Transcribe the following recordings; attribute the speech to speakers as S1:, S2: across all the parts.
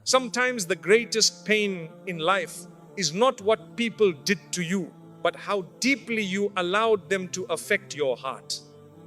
S1: Sometimes the greatest pain in life is not what people did to you, but how deeply you allowed them to affect your heart.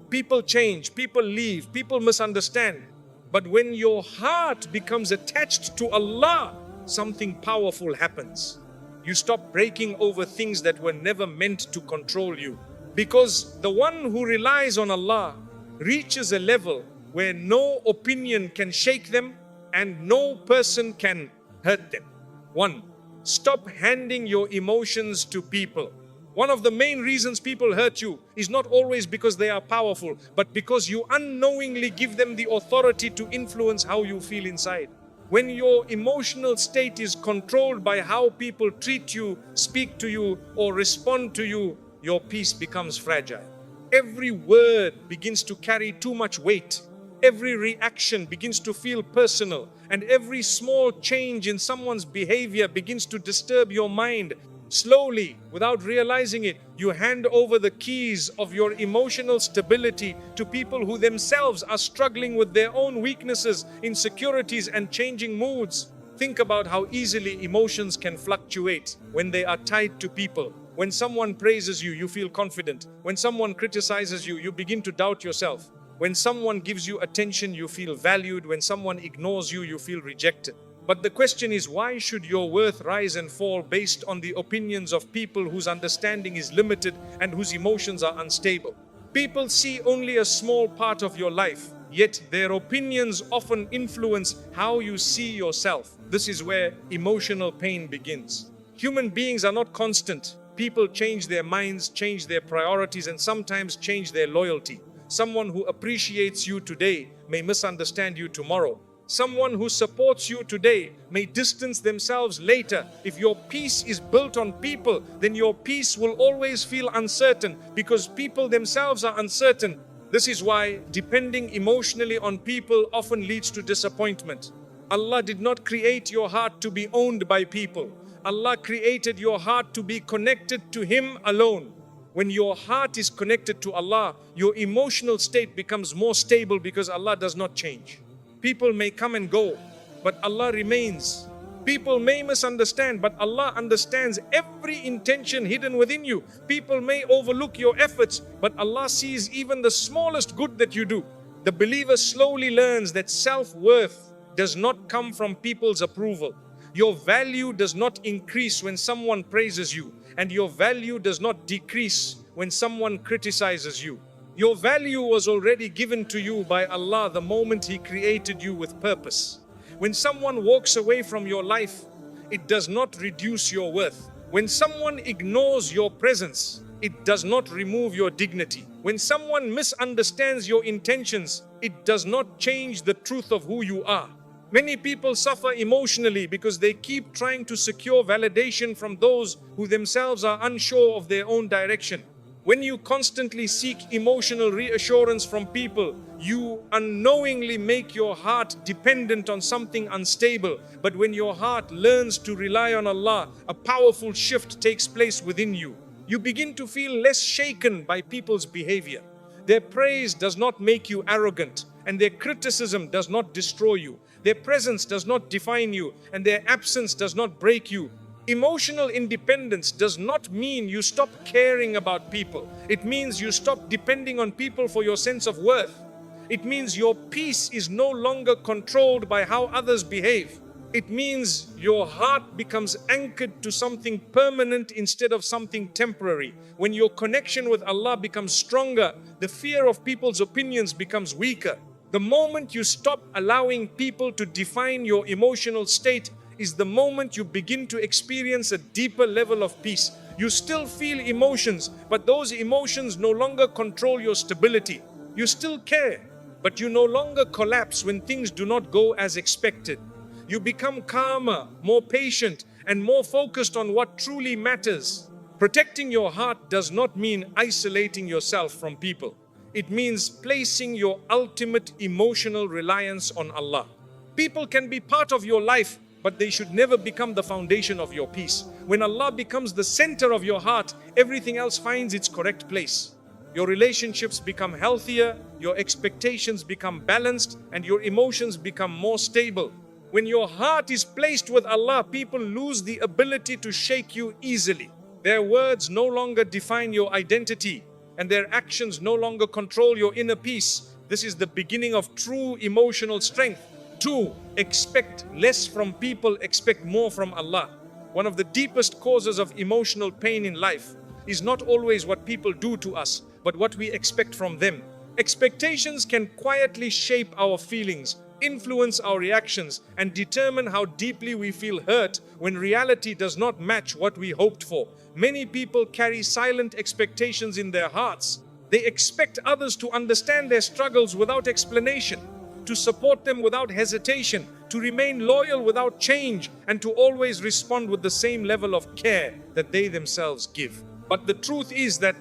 S1: People change, people leave, people misunderstand. But when your heart becomes attached to Allah, something powerful happens. You stop breaking over things that were never meant to control you. Because the one who relies on Allah reaches a level where no opinion can shake them and no person can hurt them. One, stop handing your emotions to people. One of the main reasons people hurt you is not always because they are powerful, but because you unknowingly give them the authority to influence how you feel inside. When your emotional state is controlled by how people treat you, speak to you, or respond to you, your peace becomes fragile. Every word begins to carry too much weight. Every reaction begins to feel personal, and every small change in someone's behavior begins to disturb your mind. Slowly, without realizing it, you hand over the keys of your emotional stability to people who themselves are struggling with their own weaknesses, insecurities, and changing moods. Think about how easily emotions can fluctuate when they are tied to people. When someone praises you, you feel confident. When someone criticizes you, you begin to doubt yourself. When someone gives you attention, you feel valued. When someone ignores you, you feel rejected. But the question is, why should your worth rise and fall based on the opinions of people whose understanding is limited and whose emotions are unstable? People see only a small part of your life, yet their opinions often influence how you see yourself. This is where emotional pain begins. Human beings are not constant. People change their minds, change their priorities, and sometimes change their loyalty. Someone who appreciates you today may misunderstand you tomorrow. Someone who supports you today may distance themselves later. If your peace is built on people, then your peace will always feel uncertain because people themselves are uncertain. This is why depending emotionally on people often leads to disappointment. Allah did not create your heart to be owned by people. Allah created your heart to be connected to Him alone. When your heart is connected to Allah, your emotional state becomes more stable because Allah does not change. People may come and go, but Allah remains. People may misunderstand, but Allah understands every intention hidden within you. People may overlook your efforts, but Allah sees even the smallest good that you do. The believer slowly learns that self-worth does not come from people's approval. Your value does not increase when someone praises you, and your value does not decrease when someone criticizes you. Your value was already given to you by Allah the moment He created you with purpose. When someone walks away from your life, it does not reduce your worth. When someone ignores your presence, it does not remove your dignity. When someone misunderstands your intentions, it does not change the truth of who you are. Many people suffer emotionally because they keep trying to secure validation from those who themselves are unsure of their own direction. When you constantly seek emotional reassurance from people, you unknowingly make your heart dependent on something unstable. But when your heart learns to rely on Allah, a powerful shift takes place within you. You begin to feel less shaken by people's behavior. Their praise does not make you arrogant, and their criticism does not destroy you. Their presence does not define you, and their absence does not break you. Emotional independence does not mean you stop caring about people. It means you stop depending on people for your sense of worth. It means your peace is no longer controlled by how others behave. It means your heart becomes anchored to something permanent instead of something temporary. When your connection with Allah becomes stronger, the fear of people's opinions becomes weaker. The moment you stop allowing people to define your emotional state is the moment you begin to experience a deeper level of peace. You still feel emotions, but those emotions no longer control your stability. You still care, but you no longer collapse when things do not go as expected. You become calmer, more patient, and more focused on what truly matters. Protecting your heart does not mean isolating yourself from people. It means placing your ultimate emotional reliance on Allah. People can be part of your life, but they should never become the foundation of your peace. When Allah becomes the center of your heart, everything else finds its correct place. Your relationships become healthier, your expectations become balanced, and your emotions become more stable. When your heart is placed with Allah, people lose the ability to shake you easily. Their words no longer define your identity, and their actions no longer control your inner peace. This is the beginning of true emotional strength. 2. Expect less from people, expect more from Allah. One of the deepest causes of emotional pain in life is not always what people do to us, but what we expect from them. Expectations can quietly shape our feelings, influence our reactions, and determine how deeply we feel hurt when reality does not match what we hoped for. Many people carry silent expectations in their hearts. They expect others to understand their struggles without explanation, to support them without hesitation, to remain loyal without change, and to always respond with the same level of care that they themselves give. But the truth is that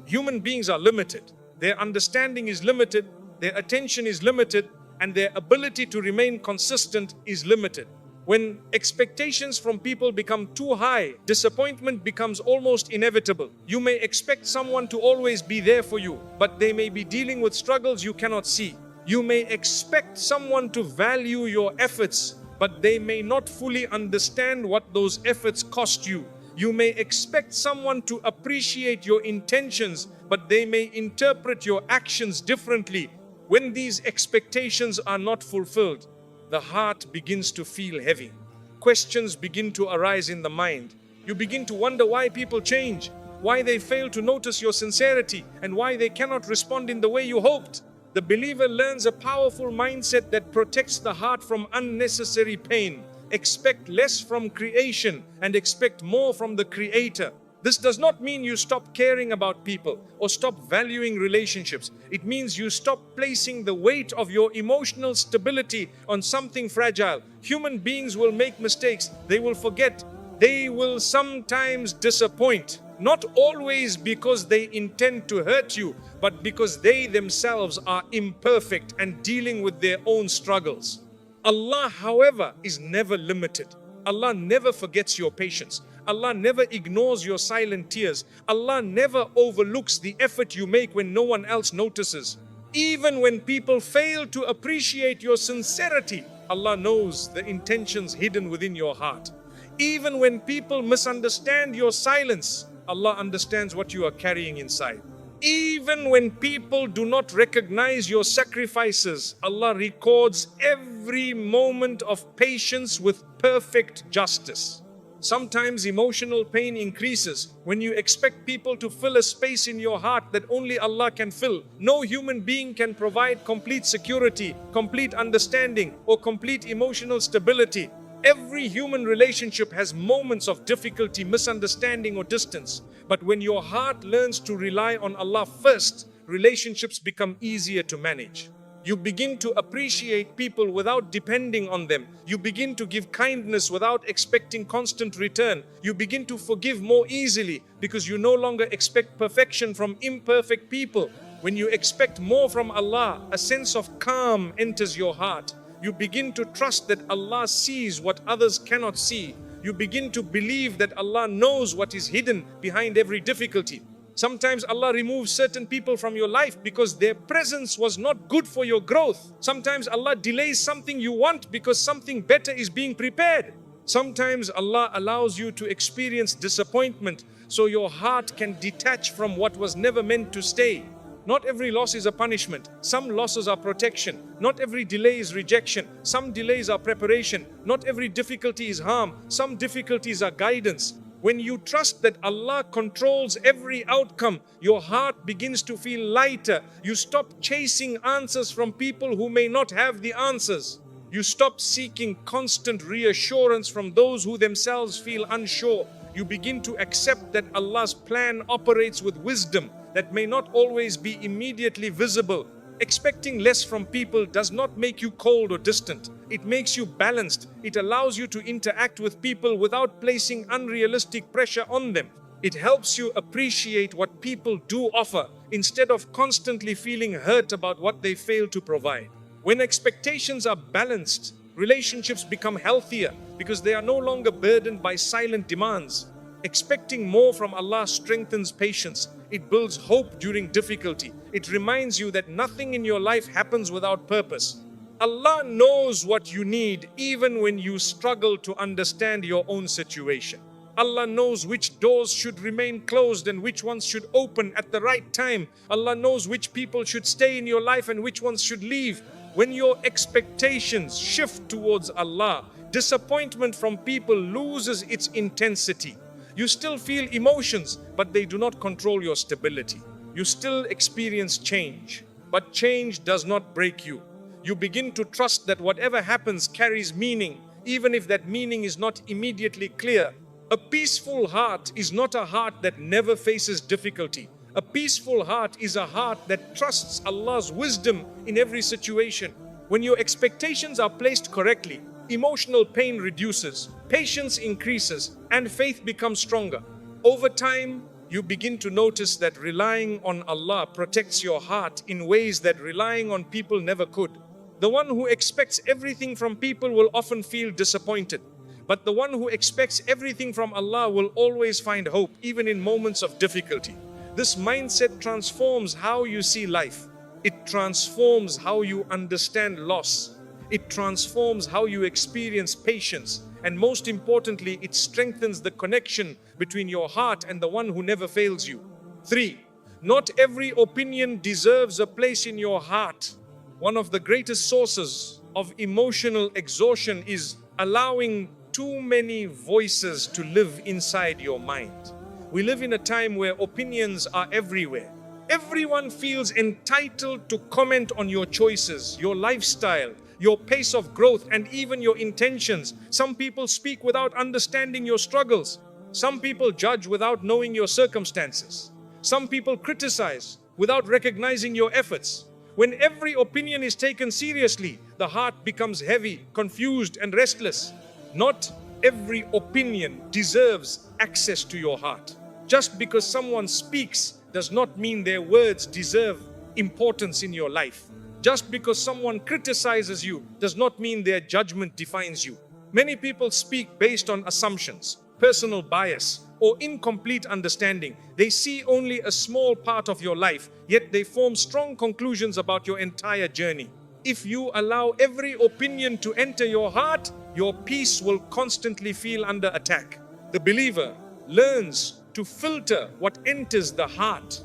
S1: human beings are limited. Their understanding is limited, their attention is limited, and their ability to remain consistent is limited. When expectations from people become too high, disappointment becomes almost inevitable. You may expect someone to always be there for you, but they may be dealing with struggles you cannot see. You may expect someone to value your efforts, but they may not fully understand what those efforts cost you. You may expect someone to appreciate your intentions, but they may interpret your actions differently. When these expectations are not fulfilled, the heart begins to feel heavy. Questions begin to arise in the mind. You begin to wonder why people change, why they fail to notice your sincerity, and why they cannot respond in the way you hoped. The believer learns a powerful mindset that protects the heart from unnecessary pain. Expect less from creation and expect more from the Creator. This does not mean you stop caring about people or stop valuing relationships. It means you stop placing the weight of your emotional stability on something fragile. Human beings will make mistakes. They will forget. They will sometimes disappoint. Not always because they intend to hurt you, but because they themselves are imperfect and dealing with their own struggles. Allah, however, is never limited. Allah never forgets your patience. Allah never ignores your silent tears. Allah never overlooks the effort you make when no one else notices. Even when people fail to appreciate your sincerity, Allah knows the intentions hidden within your heart. Even when people misunderstand your silence, Allah understands what you are carrying inside. Even when people do not recognize your sacrifices, Allah records every moment of patience with perfect justice. Sometimes emotional pain increases when you expect people to fill a space in your heart that only Allah can fill. No human being can provide complete security, complete understanding, or complete emotional stability. Every human relationship has moments of difficulty, misunderstanding, or distance. But when your heart learns to rely on Allah first, relationships become easier to manage. You begin to appreciate people without depending on them. You begin to give kindness without expecting constant return. You begin to forgive more easily because you no longer expect perfection from imperfect people. When you expect more from Allah, a sense of calm enters your heart. You begin to trust that Allah sees what others cannot see. You begin to believe that Allah knows what is hidden behind every difficulty. Sometimes Allah removes certain people from your life because their presence was not good for your growth. Sometimes Allah delays something you want because something better is being prepared. Sometimes Allah allows you to experience disappointment so your heart can detach from what was never meant to stay. Not every loss is a punishment. Some losses are protection. Not every delay is rejection. Some delays are preparation. Not every difficulty is harm. Some difficulties are guidance. When you trust that Allah controls every outcome, your heart begins to feel lighter. You stop chasing answers from people who may not have the answers. You stop seeking constant reassurance from those who themselves feel unsure. You begin to accept that Allah's plan operates with wisdom that may not always be immediately visible. Expecting less from people does not make you cold or distant. It makes you balanced. It allows you to interact with people without placing unrealistic pressure on them. It helps you appreciate what people do offer instead of constantly feeling hurt about what they fail to provide. When expectations are balanced, relationships become healthier because they are no longer burdened by silent demands. Expecting more from Allah strengthens patience. It builds hope during difficulty. It reminds you that nothing in your life happens without purpose. Allah knows what you need even when you struggle to understand your own situation. Allah knows which doors should remain closed and which ones should open at the right time. Allah knows which people should stay in your life and which ones should leave. When your expectations shift towards Allah, disappointment from people loses its intensity. You still feel emotions, but they do not control your stability. You still experience change, but change does not break you. You begin to trust that whatever happens carries meaning, even if that meaning is not immediately clear. A peaceful heart is not a heart that never faces difficulty. A peaceful heart is a heart that trusts Allah's wisdom in every situation. When your expectations are placed correctly, emotional pain reduces, patience increases, and faith becomes stronger. Over time, you begin to notice that relying on Allah protects your heart in ways that relying on people never could. The one who expects everything from people will often feel disappointed. But the one who expects everything from Allah will always find hope, even in moments of difficulty. This mindset transforms how you see life. It transforms how you understand loss. It transforms how you experience patience. And most importantly, it strengthens the connection between your heart and the one who never fails you. 3. Not every opinion deserves a place in your heart. One of the greatest sources of emotional exhaustion is allowing too many voices to live inside your mind. We live in a time where opinions are everywhere. Everyone feels entitled to comment on your choices, your lifestyle, your pace of growth, and even your intentions. Some people speak without understanding your struggles. Some people judge without knowing your circumstances. Some people criticize without recognizing your efforts. When every opinion is taken seriously, the heart becomes heavy, confused, and restless. Not every opinion deserves access to your heart. Just because someone speaks does not mean their words deserve importance in your life. Just because someone criticizes you does not mean their judgment defines you. Many people speak based on assumptions, personal bias, or incomplete understanding. They see only a small part of your life, yet they form strong conclusions about your entire journey. If you allow every opinion to enter your heart, your peace will constantly feel under attack. The believer learns to filter what enters the heart.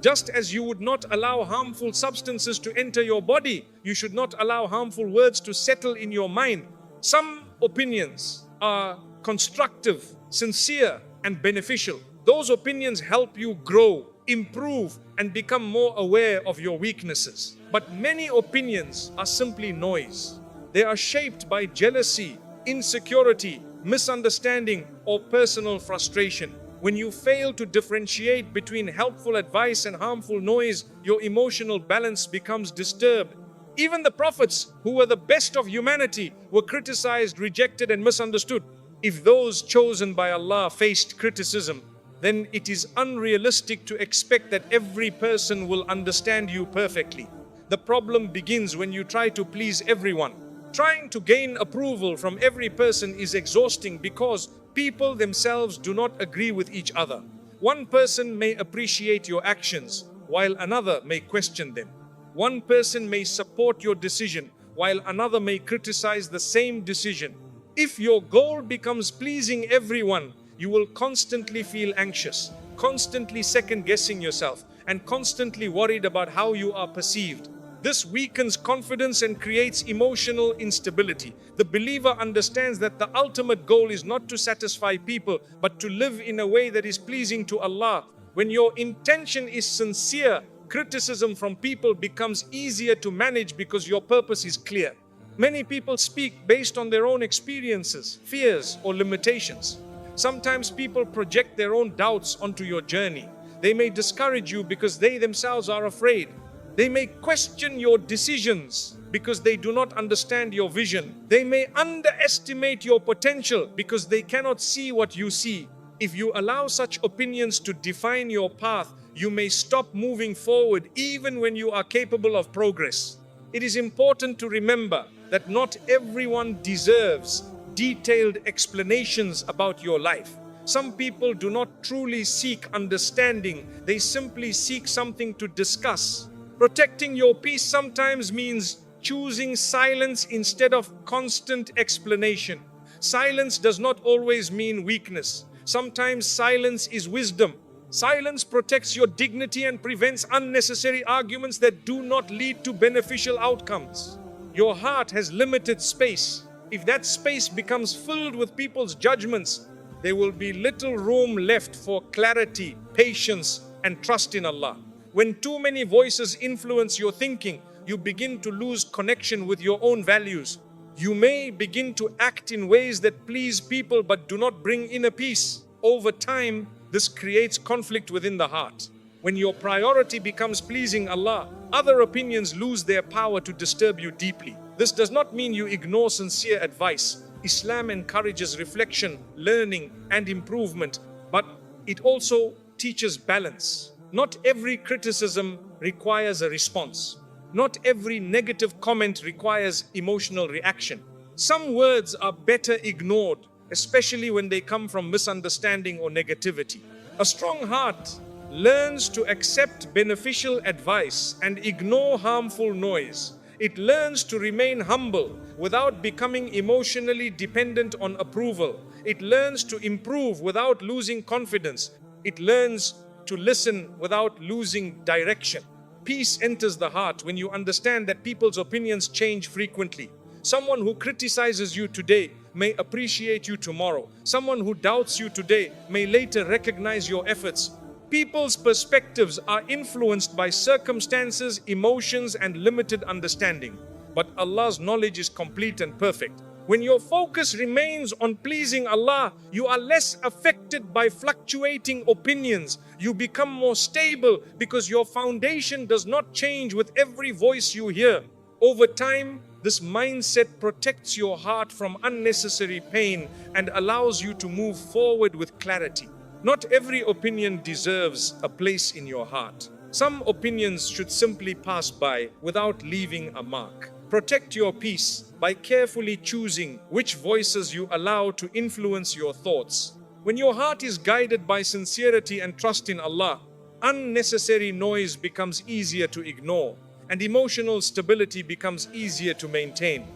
S1: Just as you would not allow harmful substances to enter your body, you should not allow harmful words to settle in your mind. Some opinions are constructive, sincere, and beneficial. Those opinions help you grow, improve, and become more aware of your weaknesses. But many opinions are simply noise. They are shaped by jealousy, insecurity, misunderstanding, or personal frustration. When you fail to differentiate between helpful advice and harmful noise, your emotional balance becomes disturbed. Even the prophets, who were the best of humanity, were criticized, rejected, and misunderstood. If those chosen by Allah faced criticism, then it is unrealistic to expect that every person will understand you perfectly. The problem begins when you try to please everyone. Trying to gain approval from every person is exhausting because people themselves do not agree with each other. One person may appreciate your actions, while another may question them. One person may support your decision, while another may criticize the same decision. If your goal becomes pleasing everyone, you will constantly feel anxious, constantly second-guessing yourself, and constantly worried about how you are perceived. This weakens confidence and creates emotional instability. The believer understands that the ultimate goal is not to satisfy people, but to live in a way that is pleasing to Allah. When your intention is sincere, criticism from people becomes easier to manage because your purpose is clear. Many people speak based on their own experiences, fears, or limitations. Sometimes people project their own doubts onto your journey. They may discourage you because they themselves are afraid. They may question your decisions because they do not understand your vision. They may underestimate your potential because they cannot see what you see. If you allow such opinions to define your path, you may stop moving forward even when you are capable of progress. It is important to remember that not everyone deserves detailed explanations about your life. Some people do not truly seek understanding, they simply seek something to discuss. Protecting your peace sometimes means choosing silence instead of constant explanation. Silence does not always mean weakness. Sometimes silence is wisdom. Silence protects your dignity and prevents unnecessary arguments that do not lead to beneficial outcomes. Your heart has limited space. If that space becomes filled with people's judgments, there will be little room left for clarity, patience, and trust in Allah. When too many voices influence your thinking, you begin to lose connection with your own values. You may begin to act in ways that please people but do not bring inner peace. Over time, this creates conflict within the heart. When your priority becomes pleasing Allah, other opinions lose their power to disturb you deeply. This does not mean you ignore sincere advice. Islam encourages reflection, learning, and improvement, but it also teaches balance. Not every criticism requires a response. Not every negative comment requires emotional reaction. Some words are better ignored, especially when they come from misunderstanding or negativity. A strong heart learns to accept beneficial advice and ignore harmful noise. It learns to remain humble without becoming emotionally dependent on approval. It learns to improve without losing confidence. It learns to listen without losing direction. Peace enters the heart when you understand that people's opinions change frequently. Someone who criticizes you today may appreciate you tomorrow. Someone who doubts you today may later recognize your efforts. People's perspectives are influenced by circumstances, emotions, and limited understanding. But Allah's knowledge is complete and perfect. When your focus remains on pleasing Allah, you are less affected by fluctuating opinions. You become more stable because your foundation does not change with every voice you hear. Over time, this mindset protects your heart from unnecessary pain and allows you to move forward with clarity. Not every opinion deserves a place in your heart. Some opinions should simply pass by without leaving a mark. Protect your peace by carefully choosing which voices you allow to influence your thoughts. When your heart is guided by sincerity and trust in Allah, unnecessary noise becomes easier to ignore, and emotional stability becomes easier to maintain.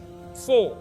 S1: 4.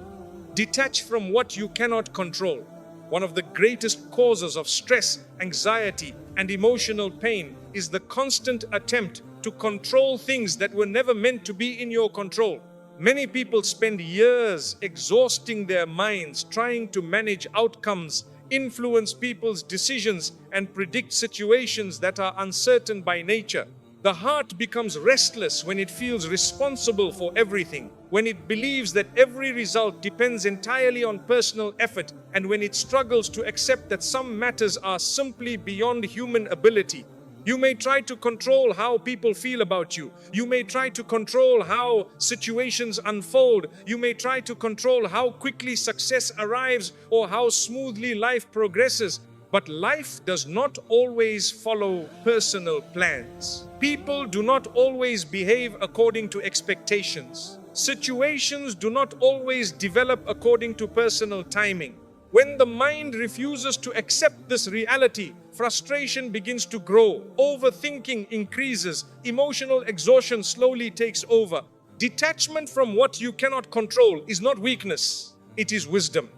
S1: Detach from what you cannot control. One of the greatest causes of stress, anxiety, and emotional pain is the constant attempt to control things that were never meant to be in your control. Many people spend years exhausting their minds trying to manage outcomes, influence people's decisions, and predict situations that are uncertain by nature. The heart becomes restless when it feels responsible for everything, when it believes that every result depends entirely on personal effort, and when it struggles to accept that some matters are simply beyond human ability. You may try to control how people feel about you. You may try to control how situations unfold. You may try to control how quickly success arrives or how smoothly life progresses. But life does not always follow personal plans. People do not always behave according to expectations. Situations do not always develop according to personal timing. When the mind refuses to accept this reality, frustration begins to grow, overthinking increases, emotional exhaustion slowly takes over. Detachment from what you cannot control is not weakness, it is wisdom.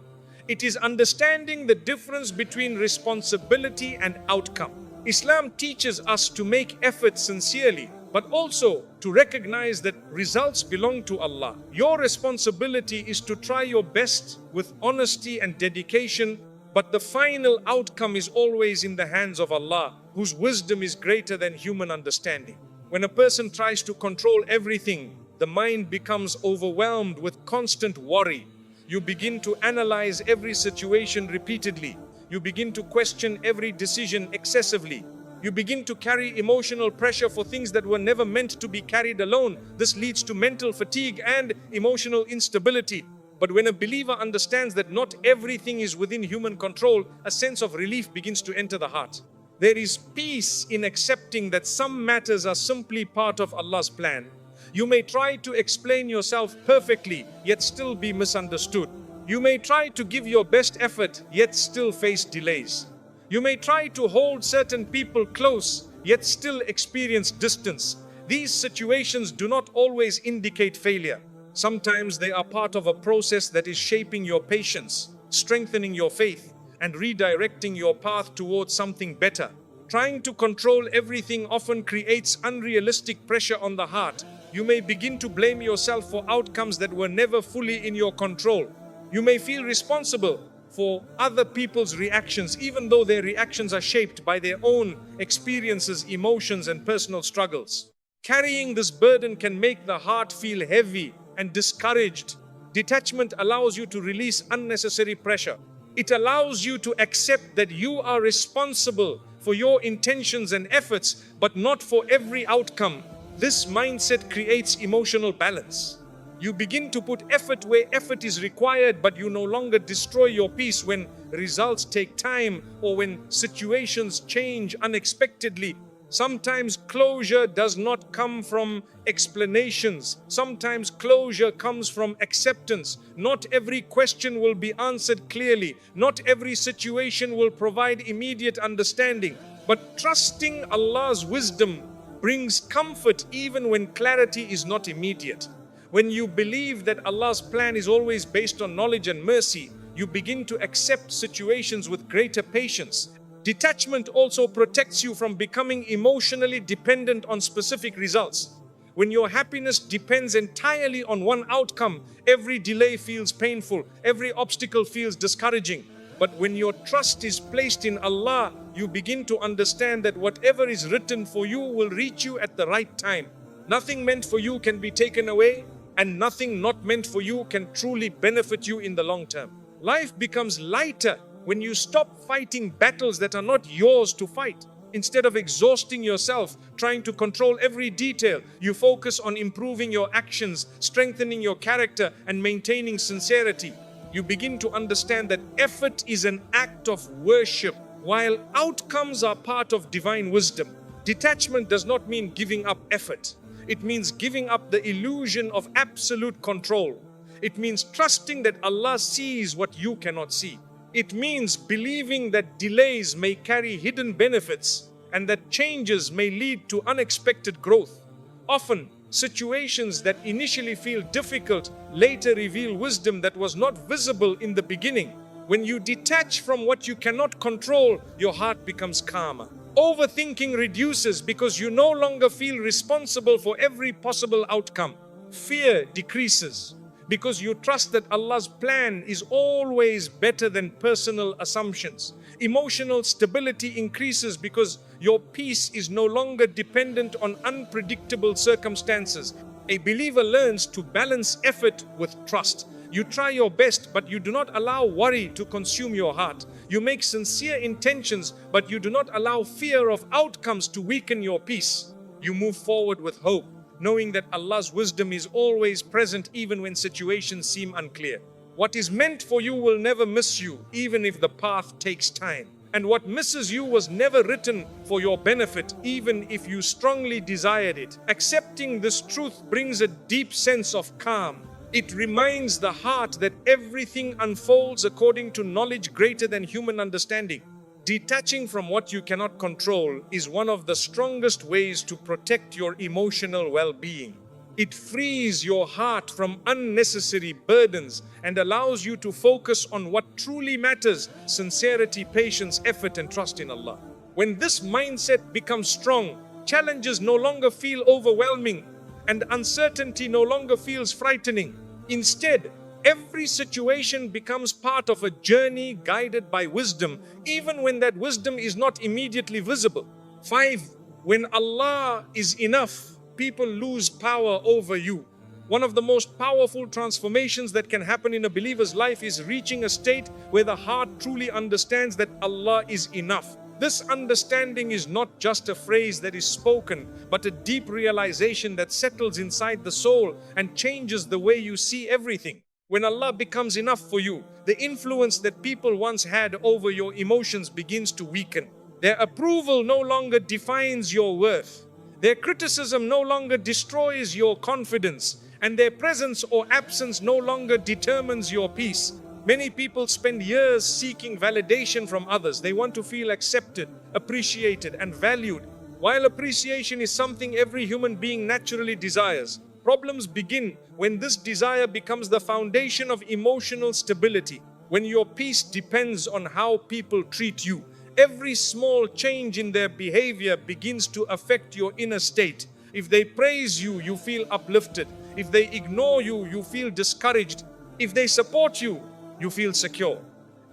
S1: It is understanding the difference between responsibility and outcome. Islam teaches us to make effort sincerely, but also to recognize that results belong to Allah. Your responsibility is to try your best with honesty and dedication, but the final outcome is always in the hands of Allah, whose wisdom is greater than human understanding. When a person tries to control everything, the mind becomes overwhelmed with constant worry. You begin to analyze every situation repeatedly. You begin to question every decision excessively. You begin to carry emotional pressure for things that were never meant to be carried alone. This leads to mental fatigue and emotional instability. But when a believer understands that not everything is within human control, a sense of relief begins to enter the heart. There is peace in accepting that some matters are simply part of Allah's plan. You may try to explain yourself perfectly, yet still be misunderstood. You may try to give your best effort, yet still face delays. You may try to hold certain people close, yet still experience distance. These situations do not always indicate failure. Sometimes they are part of a process that is shaping your patience, strengthening your faith, and redirecting your path towards something better. Trying to control everything often creates unrealistic pressure on the heart. You may begin to blame yourself for outcomes that were never fully in your control. You may feel responsible for other people's reactions, even though their reactions are shaped by their own experiences, emotions, and personal struggles. Carrying this burden can make the heart feel heavy and discouraged. Detachment allows you to release unnecessary pressure. It allows you to accept that you are responsible for your intentions and efforts, but not for every outcome. This mindset creates emotional balance. You begin to put effort where effort is required, but you no longer destroy your peace when results take time or when situations change unexpectedly. Sometimes closure does not come from explanations. Sometimes closure comes from acceptance. Not every question will be answered clearly. Not every situation will provide immediate understanding. But trusting Allah's wisdom brings comfort even when clarity is not immediate. When you believe that Allah's plan is always based on knowledge and mercy, you begin to accept situations with greater patience. Detachment also protects you from becoming emotionally dependent on specific results. When your happiness depends entirely on one outcome, every delay feels painful, every obstacle feels discouraging. But when your trust is placed in Allah, you begin to understand that whatever is written for you will reach you at the right time. Nothing meant for you can be taken away, and nothing not meant for you can truly benefit you in the long term. Life becomes lighter when you stop fighting battles that are not yours to fight. Instead of exhausting yourself trying to control every detail, you focus on improving your actions, strengthening your character, and maintaining sincerity. You begin to understand that effort is an act of worship, while outcomes are part of divine wisdom. Detachment does not mean giving up effort. It means giving up the illusion of absolute control. It means trusting that Allah sees what you cannot see. It means believing that delays may carry hidden benefits and that changes may lead to unexpected growth. Often, situations that initially feel difficult later reveal wisdom that was not visible in the beginning. When you detach from what you cannot control, your heart becomes calmer. Overthinking reduces because you no longer feel responsible for every possible outcome. Fear decreases because you trust that Allah's plan is always better than personal assumptions. Emotional stability increases because your peace is no longer dependent on unpredictable circumstances. A believer learns to balance effort with trust. You try your best, but you do not allow worry to consume your heart. You make sincere intentions, but you do not allow fear of outcomes to weaken your peace. You move forward with hope, knowing that Allah's wisdom is always present even when situations seem unclear. What is meant for you will never miss you, even if the path takes time. And what misses you was never written for your benefit, even if you strongly desired it. Accepting this truth brings a deep sense of calm. It reminds the heart that everything unfolds according to knowledge greater than human understanding. Detaching from what you cannot control is one of the strongest ways to protect your emotional well-being. It frees your heart from unnecessary burdens and allows you to focus on what truly matters: sincerity, patience, effort, and trust in Allah. When this mindset becomes strong, challenges no longer feel overwhelming and uncertainty no longer feels frightening. Instead, every situation becomes part of a journey guided by wisdom, even when that wisdom is not immediately visible. 5. When Allah is enough, people lose power over you. One of the most powerful transformations that can happen in a believer's life is reaching a state where the heart truly understands that Allah is enough. This understanding is not just a phrase that is spoken, but a deep realization that settles inside the soul and changes the way you see everything. When Allah becomes enough for you, the influence that people once had over your emotions begins to weaken. Their approval no longer defines your worth. Their criticism no longer destroys your confidence, and their presence or absence no longer determines your peace. Many people spend years seeking validation from others. They want to feel accepted, appreciated, and valued. While appreciation is something every human being naturally desires, Problems begin when this desire becomes the foundation of emotional stability. When your peace depends on how people treat you, every small change in their behavior begins to affect your inner state. If they praise you, you feel uplifted. If they ignore you, you feel discouraged. If they support you, you feel secure.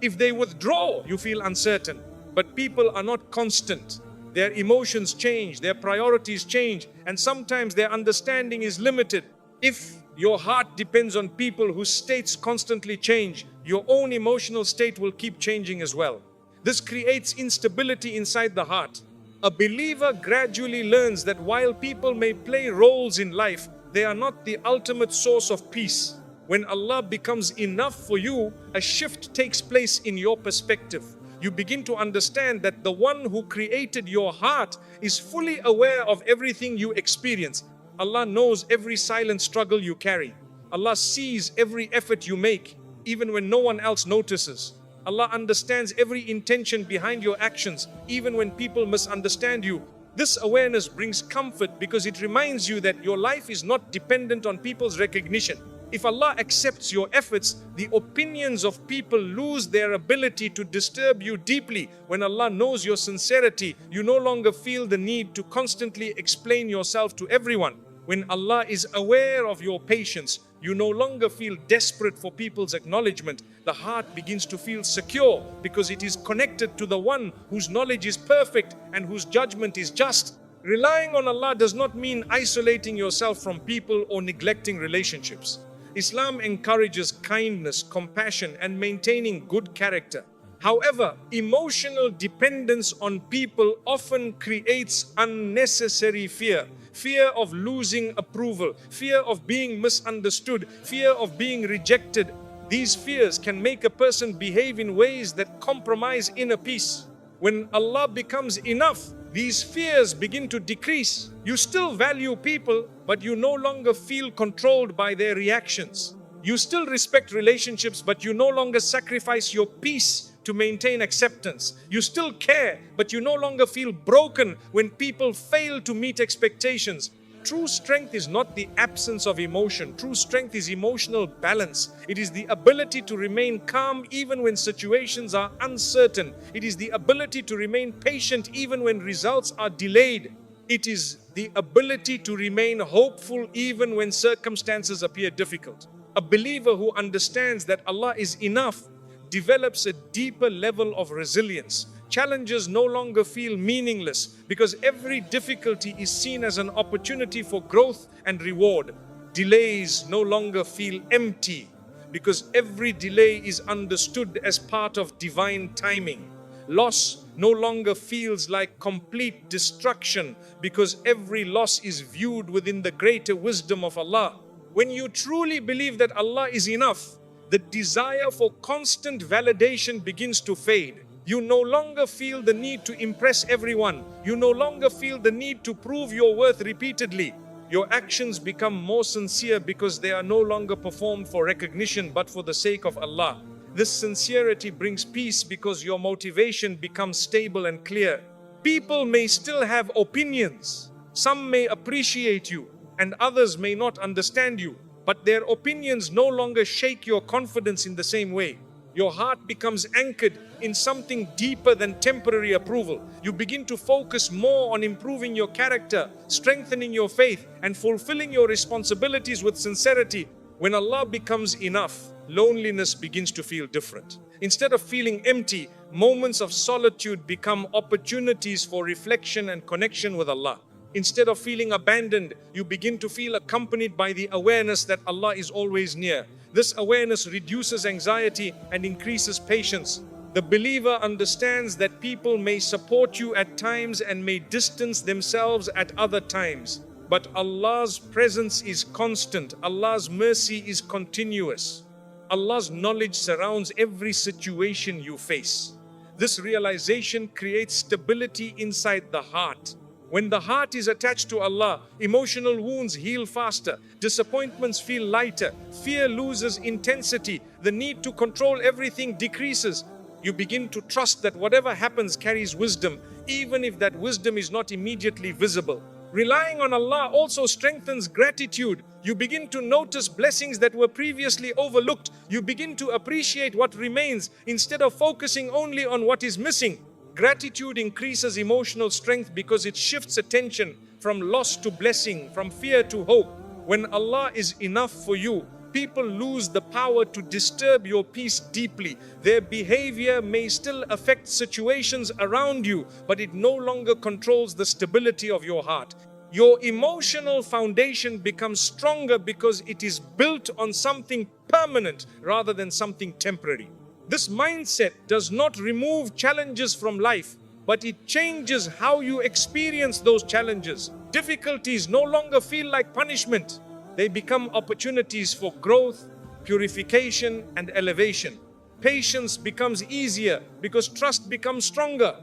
S1: If they withdraw, you feel uncertain. But people are not constant. Their emotions change, their priorities change, and sometimes their understanding is limited. If your heart depends on people whose states constantly change, your own emotional state will keep changing as well. This creates instability inside the heart. A believer gradually learns that while people may play roles in life, they are not the ultimate source of peace. When Allah becomes enough for you, a shift takes place in your perspective. You begin to understand that the one who created your heart is fully aware of everything you experience. Allah knows every silent struggle you carry. Allah sees every effort you make, even when no one else notices. Allah understands every intention behind your actions, even when people misunderstand you. This awareness brings comfort because it reminds you that your life is not dependent on people's recognition. If Allah accepts your efforts, the opinions of people lose their ability to disturb you deeply. When Allah knows your sincerity, you no longer feel the need to constantly explain yourself to everyone. When Allah is aware of your patience, you no longer feel desperate for people's acknowledgement. The heart begins to feel secure because it is connected to the one whose knowledge is perfect and whose judgment is just. Relying on Allah does not mean isolating yourself from people or neglecting relationships. Islam encourages kindness, compassion, and maintaining good character. However, emotional dependence on people often creates unnecessary fear. Fear of losing approval, fear of being misunderstood, fear of being rejected. These fears can make a person behave in ways that compromise inner peace. When Allah becomes enough, these fears begin to decrease. You still value people, but you no longer feel controlled by their reactions. You still respect relationships, but you no longer sacrifice your peace to maintain acceptance. You still care, but you no longer feel broken when people fail to meet expectations. True strength is not the absence of emotion. True strength is emotional balance. It is the ability to remain calm even when situations are uncertain. It is the ability to remain patient even when results are delayed. It is the ability to remain hopeful even when circumstances appear difficult. A believer who understands that Allah is enough develops a deeper level of resilience. Challenges no longer feel meaningless because every difficulty is seen as an opportunity for growth and reward. Delays no longer feel empty because every delay is understood as part of divine timing. Loss no longer feels like complete destruction because every loss is viewed within the greater wisdom of Allah. When you truly believe that Allah is enough, the desire for constant validation begins to fade. You no longer feel the need to impress everyone. You no longer feel the need to prove your worth repeatedly. Your actions become more sincere because they are no longer performed for recognition but for the sake of Allah. This sincerity brings peace because your motivation becomes stable and clear. People may still have opinions. Some may appreciate you and others may not understand you. But their opinions no longer shake your confidence in the same way. Your heart becomes anchored in something deeper than temporary approval. You begin to focus more on improving your character, strengthening your faith, and fulfilling your responsibilities with sincerity. When Allah becomes enough, loneliness begins to feel different. Instead of feeling empty, moments of solitude become opportunities for reflection and connection with Allah. Instead of feeling abandoned, you begin to feel accompanied by the awareness that Allah is always near. This awareness reduces anxiety and increases patience. The believer understands that people may support you at times and may distance themselves at other times. But Allah's presence is constant. Allah's mercy is continuous. Allah's knowledge surrounds every situation you face. This realization creates stability inside the heart. When the heart is attached to Allah, emotional wounds heal faster, disappointments feel lighter, fear loses intensity, the need to control everything decreases. You begin to trust that whatever happens carries wisdom, even if that wisdom is not immediately visible. Relying on Allah also strengthens gratitude. You begin to notice blessings that were previously overlooked. You begin to appreciate what remains instead of focusing only on what is missing. Gratitude increases emotional strength because it shifts attention from loss to blessing, from fear to hope. When Allah is enough for you, people lose the power to disturb your peace deeply. Their behavior may still affect situations around you, but it no longer controls the stability of your heart. Your emotional foundation becomes stronger because it is built on something permanent rather than something temporary. This mindset does not remove challenges from life, but it changes how you experience those challenges. Difficulties no longer feel like punishment. They become opportunities for growth, purification, and elevation. Patience becomes easier because trust becomes stronger.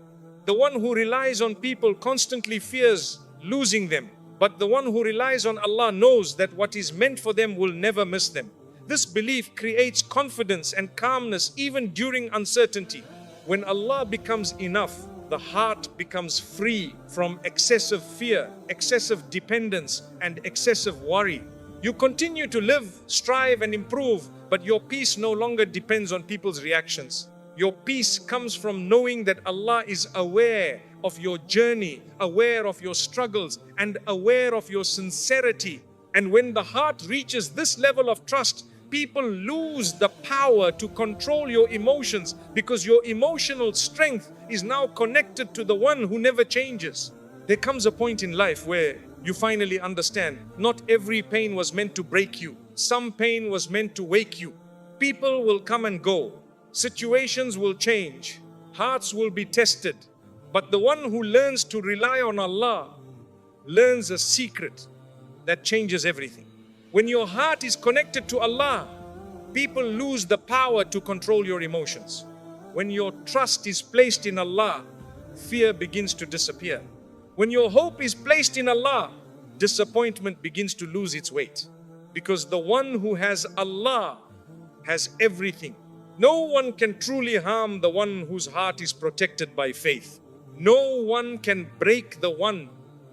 S1: The one who relies on people constantly fears losing them, but the one who relies on Allah knows that what is meant for them will never miss them. This belief creates confidence and calmness even during uncertainty. When Allah becomes enough, the heart becomes free from excessive fear, excessive dependence, and excessive worry. You continue to live, strive, and improve, but your peace no longer depends on people's reactions. Your peace comes from knowing that Allah is aware of your journey, aware of your struggles, and aware of your sincerity. And when the heart reaches this level of trust, people lose the power to control your emotions because your emotional strength is now connected to the one who never changes. There comes a point in life where you finally understand not every pain was meant to break you. Some pain was meant to wake you. People will come and go. Situations will change. Hearts will be tested. But the one who learns to rely on Allah learns a secret that changes everything. When your heart is connected to Allah, people lose the power to control your emotions. When your trust is placed in Allah, fear begins to disappear. When your hope is placed in Allah, disappointment begins to lose its weight. Because the one who has Allah has everything. No one can truly harm the one whose heart is protected by faith. No one can break the one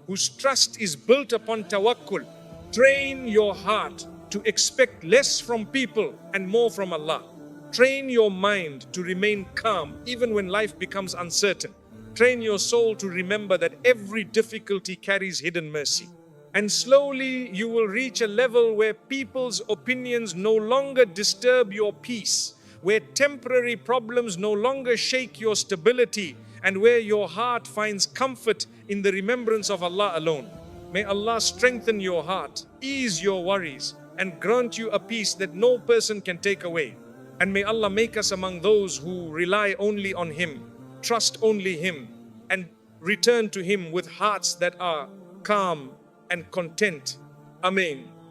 S1: whose trust is built upon tawakkul. Train your heart to expect less from people and more from Allah. Train your mind to remain calm even when life becomes uncertain. Train your soul to remember that every difficulty carries hidden mercy. And slowly you will reach a level where people's opinions no longer disturb your peace, where temporary problems no longer shake your stability, and where your heart finds comfort in the remembrance of Allah alone. May Allah strengthen your heart, ease your worries, and grant you a peace that no person can take away. And may Allah make us among those who rely only on Him, trust only Him, and return to Him with hearts that are calm and content. Amen.